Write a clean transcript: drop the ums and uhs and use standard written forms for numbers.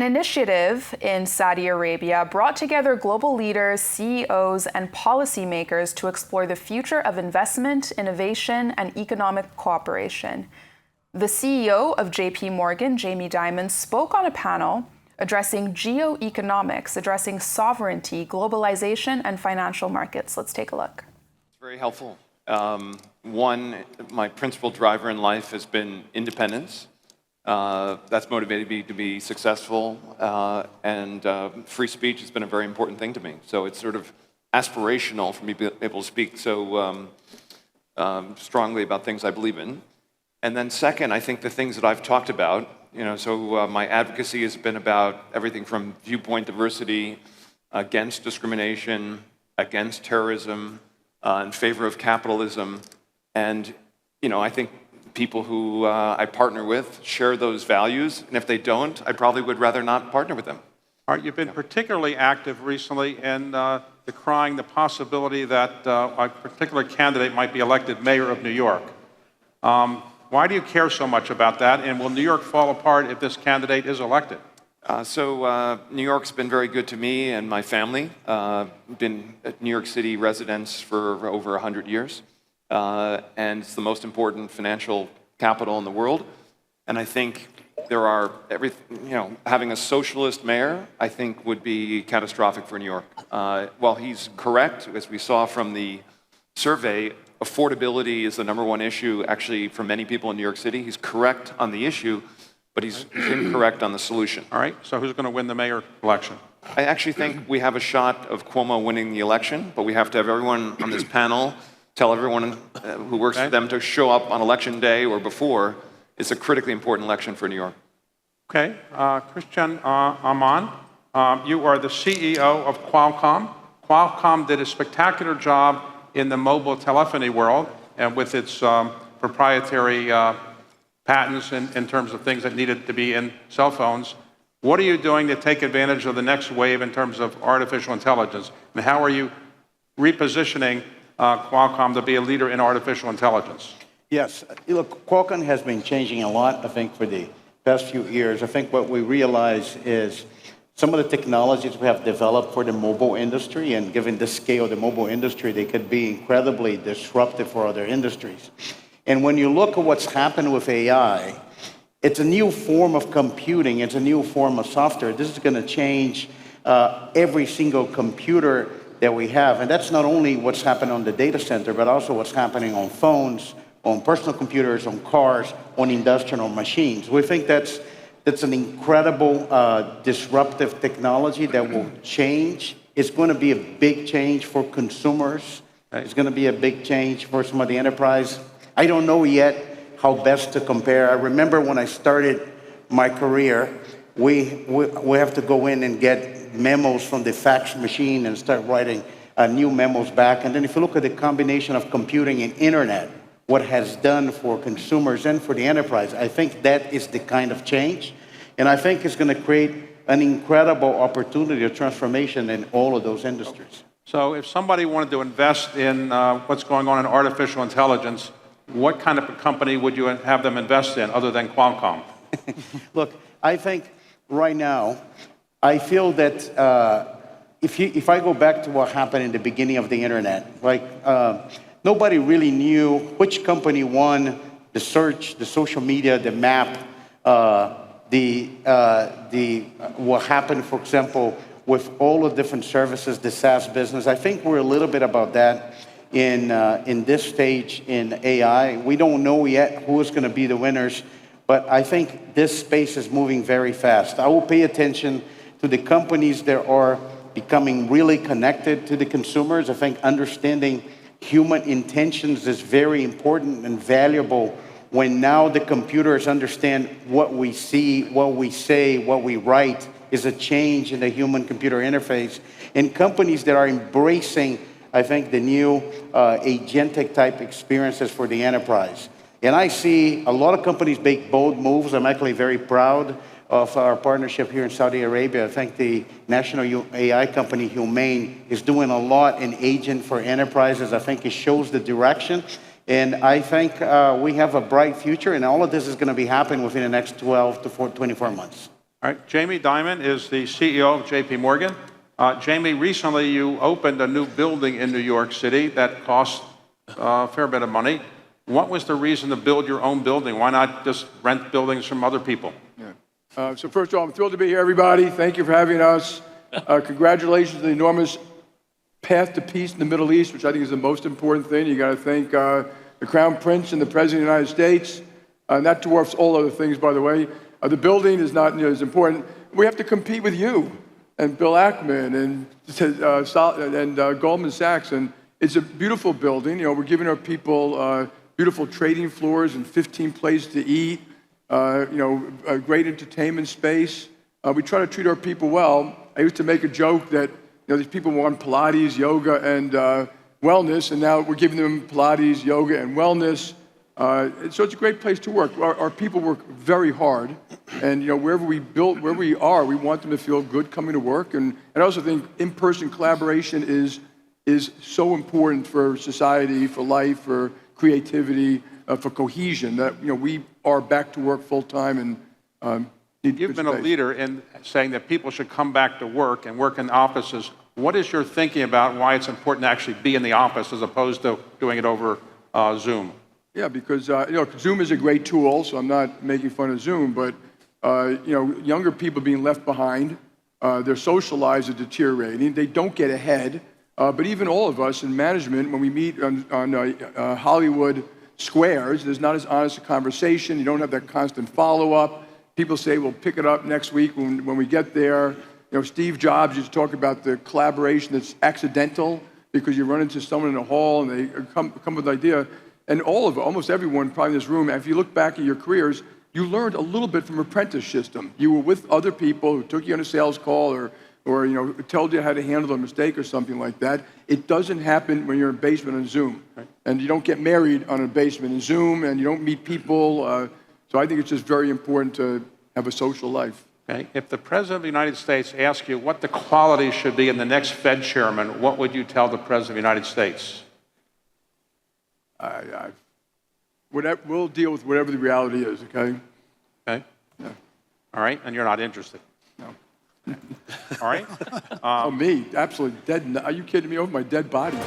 An initiative in Saudi Arabia brought together global leaders, CEOs, and policymakers to explore the future of investment, innovation, and economic cooperation. The CEO of JP Morgan, Jamie Dimon, spoke on a panel addressing geoeconomics, addressing sovereignty, globalization, and financial markets. Let's take a look. It's very helpful. One, my principal driver in life has been independence. That's motivated me to be successful, and free speech has been a very important thing to me. So it's sort of aspirational for me to be able to speak so strongly about things I believe in. And then second, I think the things that I've talked about, my advocacy has been about everything from viewpoint diversity, against discrimination, against terrorism, in favor of capitalism. And, I think people who I partner with share those values, and if they don't, I probably would rather not partner with them. All right, you've been particularly active recently in decrying the possibility that a particular candidate might be elected mayor of New York. Why do you care so much about that, and will New York fall apart if this candidate is elected? New York's been very good to me and my family. Been New York City residents for over 100 years. And it's the most important financial capital in the world. And I think there are having a socialist mayor, I think, would be catastrophic for New York. While he's correct, as we saw from the survey, affordability is the #1 issue, actually, for many people in New York City. He's correct on the issue, but he's incorrect on the solution. All right, so who's going to win the mayor election? I actually think we have a shot of Cuomo winning the election, but we have to have everyone on this panel tell everyone who works for them to show up on election day or before. It's a critically important election for New York. Okay, Christian Aman, you are the CEO of Qualcomm. Qualcomm did a spectacular job in the mobile telephony world and with its proprietary patents in terms of things that needed to be in cell phones. What are you doing to take advantage of the next wave in terms of artificial intelligence? And how are you repositioning Qualcomm to be a leader in artificial intelligence? Yes, look, Qualcomm has been changing a lot, I think, for the past few years. I think what we realize is some of the technologies we have developed for the mobile industry, and given the scale of the mobile industry, they could be incredibly disruptive for other industries. And when you look at what's happened with AI, it's a new form of computing, it's a new form of software. This is going to change every single computer that we have. And that's not only what's happening on the data center, but also what's happening on phones, on personal computers, on cars, on industrial machines. We think that's an incredible disruptive technology that will change. It's going to be a big change for consumers. It's going to be a big change for some of the enterprise. I don't know yet how best to compare. I remember when I started my career, we have to go in and get memos from the fax machine and start writing new memos back. And then if you look at the combination of computing and internet, what has done for consumers and for the enterprise, I think that is the kind of change. And I think it's going to create an incredible opportunity of transformation in all of those industries. So if somebody wanted to invest in what's going on in artificial intelligence, what kind of a company would you have them invest in other than Qualcomm? Look, I think right now, I feel that if I go back to what happened in the beginning of the internet, nobody really knew which company won the search, the social media, the map, what happened, for example, with all the different services, the SaaS business. I think we're a little bit about that in this stage in AI. We don't know yet who is going to be the winners, but I think this space is moving very fast. I will pay attention to the companies that are becoming really connected to the consumers. I think understanding human intentions is very important and valuable when now the computers understand what we see, what we say, what we write is a change in the human-computer interface. And companies that are embracing, I think, the new agentic type experiences for the enterprise. And I see a lot of companies make bold moves. I'm actually very proud of our partnership here in Saudi Arabia. I think the national AI company, Humane, is doing a lot in agent for enterprises. I think it shows the direction. And I think we have a bright future, and all of this is going to be happening within the next 12 to 24 months. All right, Jamie Dimon is the CEO of JP Morgan. Jamie, recently you opened a new building in New York City that cost a fair bit of money. What was the reason to build your own building? Why not just rent buildings from other people? Yeah. So first of all, I'm thrilled to be here, everybody. Thank you for having us. Congratulations to the enormous path to peace in the Middle East, which I think is the most important thing. You got to thank the Crown Prince and the President of the United States. And that dwarfs all other things, by the way. The building is not as important. We have to compete with you and Bill Ackman and Goldman Sachs. And it's a beautiful building. You know, we're giving our people beautiful trading floors and 15 places to eat. A great entertainment space. We try to treat our people well. I used to make a joke that these people want Pilates, yoga, and wellness, and now we're giving them Pilates, yoga, and wellness. So it's a great place to work. Our people work very hard, and wherever we are, we want them to feel good coming to work. And I also think in-person collaboration is so important for society, for life, for creativity, for cohesion. That we are back to work full time and. You've been a leader in saying that people should come back to work and work in offices. What is your thinking about why it's important to actually be in the office as opposed to doing it over Zoom? Yeah, because Zoom is a great tool, so I'm not making fun of Zoom, but younger people being left behind, their social lives are deteriorating. They don't get ahead. But even all of us in management, when we meet on Hollywood squares, there's not as honest a conversation. You don't have that constant follow-up. People say, we'll pick it up next week when we get there. Steve Jobs used to talk about the collaboration that's accidental because you run into someone in a hall and they come with an idea. And almost everyone probably in this room, if you look back at your careers, you learned a little bit from apprentice system. You were with other people who took you on a sales call or told you how to handle a mistake or something like that. It doesn't happen when you're in a basement on Zoom. Right. And you don't get married on a basement in Zoom, and you don't meet people. So I think it's just very important to have a social life. Okay. If the President of the United States asks you what the quality should be in the next Fed chairman, what would you tell the President of the United States? We'll deal with whatever the reality is, okay? Okay. Yeah. All right, and you're not interested? No. All right? Me? Absolutely dead. Are you kidding me? Over my dead body.